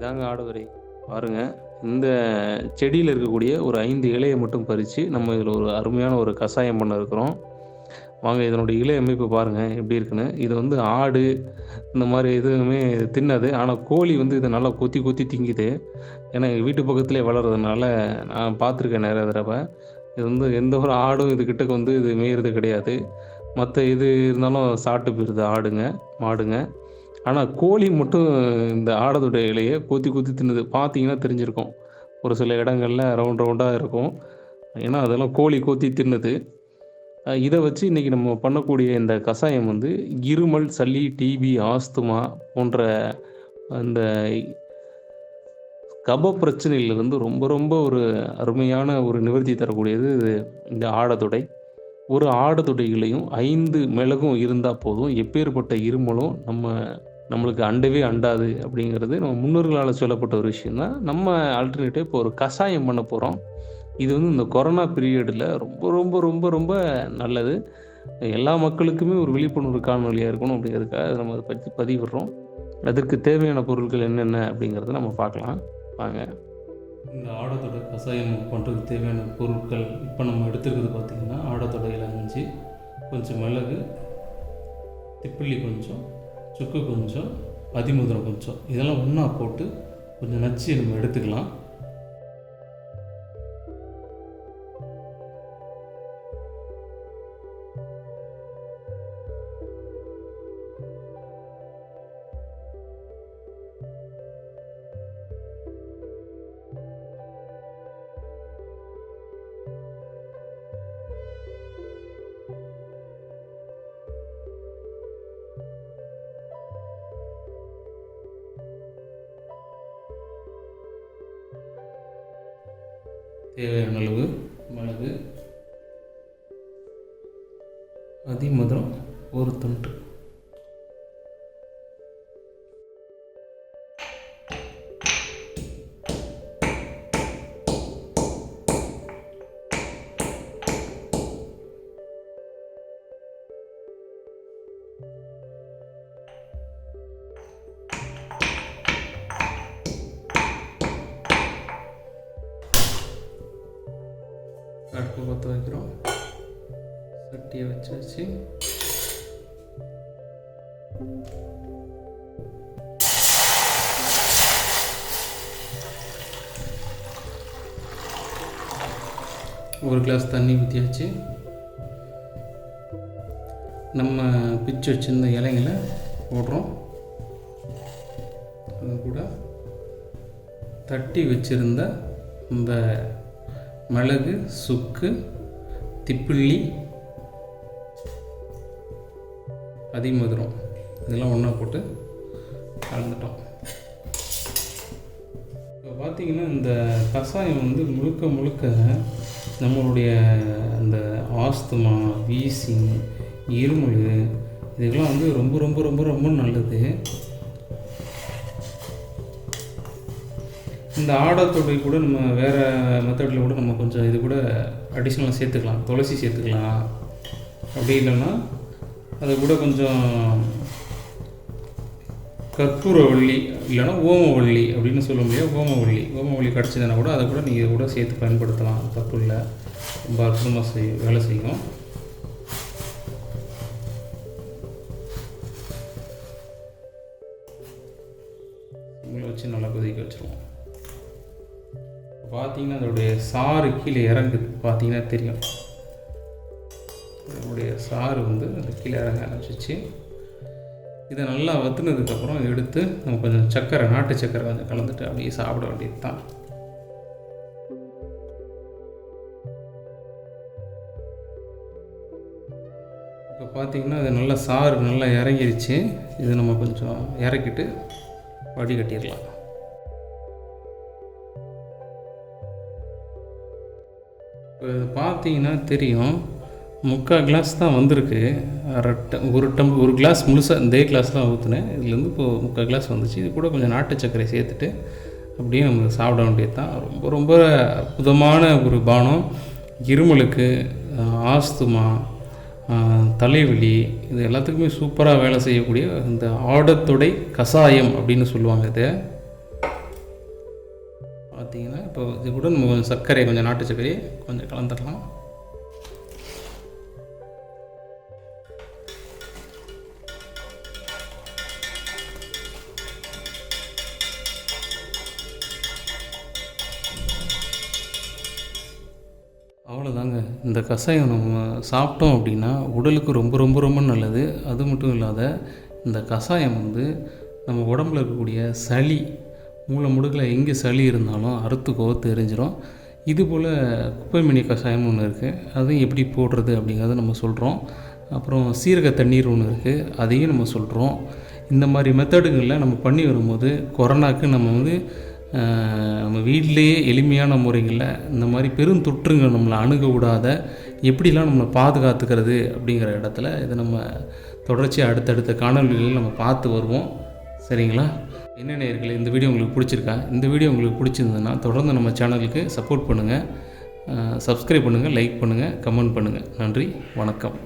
இதாங்க ஆடவரை பாருங்க. இந்த செடியில இருக்கக்கூடிய ஒரு 5 இலைய மட்டும் பறிச்சு, நம்ம இதில ஒரு அருமையான ஒரு கஷாயம் பண்ண இருக்கிறோம். வாங்க இதனுடைய இலை அமைப்பு பாருங்க எப்படி இருக்குன்னு. இது வந்து ஆடு இந்த மாரி எதுவுமே தின்னாது. ஆனா கோழி வந்து இத நல்லா கொத்தி கொத்தி திங்குது. ஏன்னா எங்க வீட்டு பக்கத்திலேயே வளர்றதுனால நான் பார்த்துருக்கேன் நெறைய தடவ. இது வந்து எந்த ஒரு ஆடும் இது கிட்டக்க வந்து இது மேயிறது கிடையாது. மத்த எது இருந்தாலும் சாப்பிட்டு போயிருது ஆடுங்க, மாடுங்க. ஆனா கோழி மட்டும் இந்த ஆடதோட இலைய கொத்தி கொத்தி தின்னுது. பார்த்தீங்கன்னா தெரிஞ்சிருக்கும். ஒரு சில இடங்கள்ல ரவுண்ட் ரவுண்டா இருக்கும். ஏன்னா அதெல்லாம் கோழி கொத்தி தின்னுது. இத வச்சு இன்னைக்கு நம்ம பண்ணக்கூடிய இந்த கசாயம் வந்து இருமல், சளி, டிபி, ஆஸ்துமா போன்ற அந்த கப பிரச்சனையிலிருந்து ரொம்ப ரொம்ப ஒரு அருமையான ஒரு நிவர்த்தி தரக்கூடியது இது இந்த ஆடதொடை. ஒரு ஆடதொடை இலையும் 5 மிளகும் இருந்தா போதும். எப்பேர்ப்பட்ட இருமலும் நம்மளுக்கு அண்டவே அண்டாது அப்படிங்கிறது நம்ம முன்னோர்களால சொல்லப்பட்ட ஒரு விஷயம் தான். நம்ம ஆல்டர்னேட்டிவா இப்போ ஒரு கஷாயம் பண்ண போறோம். இது வந்து இந்த கொரோனா பீரியடுல ரொம்ப ரொம்ப ரொம்ப ரொம்ப நல்லது. எல்லா மக்களுக்குமே ஒரு விழிப்புணர்வு காணொளியா இருக்கணும் அப்படிங்கிறதுக்காக நம்ம அத பத்தி பதிவிடுறோம். அதற்கு தேவையான பொருட்கள் என்னென்ன அப்படிங்கிறத நம்ம பார்க்கலாம். வாங்க. இந்த ஆடத்தோட கஷாயம் பண்ணுறதுக்கு தேவையான பொருட்கள் இப்போ நம்ம எடுத்துருக்கிறது பார்த்திங்கன்னா, ஆடத்தோட இலை 5, கொஞ்சம் மிளகு, திப்பிலி கொஞ்சம், சுக்கு கொஞ்சம், அதிமதுரம் கொஞ்சம், இதெல்லாம் ஒன்றா போட்டு கொஞ்சம் நச்சு நம்ம எடுத்துக்கலாம். தேவையான அளவு மிளகு, அதிமதுரம் ஒரு துண்டு, அடுப்பு பற்ற வைக்கிறோம். சட்டியை வச்சாச்சு. ஒரு கிளாஸ் தண்ணி ஊற்றியாச்சு. நம்ம பிச்சு வச்சிருந்த இலைங்களை போடுறோம். அது கூட தட்டி வச்சிருந்த இந்த மிளகு, சுக்கு, திப்பிலி, அதிமதுரம் இதெல்லாம் ஒன்றா போட்டு கலந்துட்டோம். இப்போ பார்த்திங்கன்னா இந்த கஷாயம் வந்து முழுக்க முழுக்க நம்மளுடைய அந்த ஆஸ்துமா, வீசிங், இருமல் இதுக்கெல்லாம் வந்து ரொம்ப ரொம்ப ரொம்ப ரொம்ப நல்லது. இந்த ஆடத்தொடை கூட நம்ம வேறு மெத்தடில் கூட நம்ம கொஞ்சம் இது கூட அடிஷ்னலாக சேர்த்துக்கலாம். துளசி சேர்த்துக்கலாம். அப்படி இல்லைன்னா அது கூட கொஞ்சம் கற்பூரவள்ளி இல்லைன்னா ஓமவள்ளி அப்படின்னு சொல்ல முடியாது. ஓமவள்ளி கிடச்சதுன்னா கூட அதை கூட நீங்கள் கூட சேர்த்து பயன்படுத்தலாம். தப்பு இல்லை, ரொம்ப அற்புதமாக வேலை செய்யும். இவங்களை வச்சு நல்லா கொதிக்க வச்சுருவோம். பார்த்தீங்கன்னா அதோடைய சாறு கீழே இறங்குது. பார்த்தீங்கன்னா தெரியும், அதோடைய சாறு வந்து அந்த கீழே இறங்க ஆரம்பிச்சிச்சு. இதை நல்லா வற்றுனதுக்கப்புறம் எடுத்து நம்ம கொஞ்சம் சர்க்கரை, நாட்டு சர்க்கரை கொஞ்சம் கலந்துட்டு அப்படியே சாப்பிட வேண்டியது தான். இப்போ பார்த்தீங்கன்னா அது நல்லா சாறு நல்லா இறங்கிருச்சு. இது நம்ம கொஞ்சம் இறக்கிட்டு வடிகட்டிடலாம். இப்போ பார்த்தீங்கன்னா தெரியும், 3/4 கிளாஸ் தான் வந்திருக்கு. ஒரு கிளாஸ் முழுசாக இதே கிளாஸ் தான் ஊற்றுனேன். இதுலேருந்து இப்போது 3/4 கிளாஸ் வந்துச்சு. இது கூட கொஞ்சம் நாட்டு சர்க்கரை சேர்த்துட்டு அப்படியே நம்ம சாப்பிட வேண்டியது தான். ரொம்ப ரொம்ப அற்புதமான ஒரு பானம். இருமலுக்கு, ஆஸ்துமா, தலைவலி இது எல்லாத்துக்குமே சூப்பராக வேலை செய்யக்கூடிய இந்த ஆடத்தொடை கஷாயம் அப்படின்னு சொல்லுவாங்க. இதை பார்த்திங்கன்னா இப்போ இது கூட நம்ம கொஞ்சம் சர்க்கரை, கொஞ்சம் நாட்டு சர்க்கரையை கொஞ்சம் கலந்துடலாம். அவ்வளோதாங்க. இந்த கஷாயம் நம்ம சாப்பிட்டோம் அப்படின்னா உடலுக்கு ரொம்ப ரொம்ப ரொம்ப நல்லது. அது மட்டும் இல்லாத இந்த கஷாயம் நம்ம உடம்புல இருக்கக்கூடிய சளி, மூளை முடுக்கில் எங்கே சளி இருந்தாலும் அறுத்துக்கோ தெரிஞ்சிடும். இதுபோல் குப்பைமேனி கஷாயம்னு ஒன்று இருக்குது, அதையும் எப்படி போடுறது அப்படிங்கிறத நம்ம சொல்கிறோம். அப்புறம் சீரக தண்ணீர் ஒன்று இருக்குது, அதையும் நம்ம சொல்கிறோம். இந்த மாதிரி மெத்தடுகளில் நம்ம பண்ணி வரும்போது கொரோனாவுக்கு நம்ம வீட்டிலேயே எளிமையான முறைகளில் இந்த மாதிரி பெருந்தொற்றுங்கள் நம்மளை அணுக விடாத எப்படிலாம் நம்மளை பாதுகாத்துக்கிறது அப்படிங்கிற இடத்துல இதை நம்ம தொடர்ச்சியாக அடுத்தடுத்த காணொலிகளில் நம்ம பார்த்து வருவோம். சரிங்களா? என்ன நேயர்களே, இந்த வீடியோ உங்களுக்கு பிடிச்சிருக்கா? இந்த வீடியோ உங்களுக்கு பிடிச்சிருந்ததுன்னா தொடர்ந்து நம்ம சேனலுக்கு சப்போர்ட் பண்ணுங்கள், சப்ஸ்கிரைப் பண்ணுங்கள், லைக் பண்ணுங்கள், கமெண்ட் பண்ணுங்கள். நன்றி, வணக்கம்.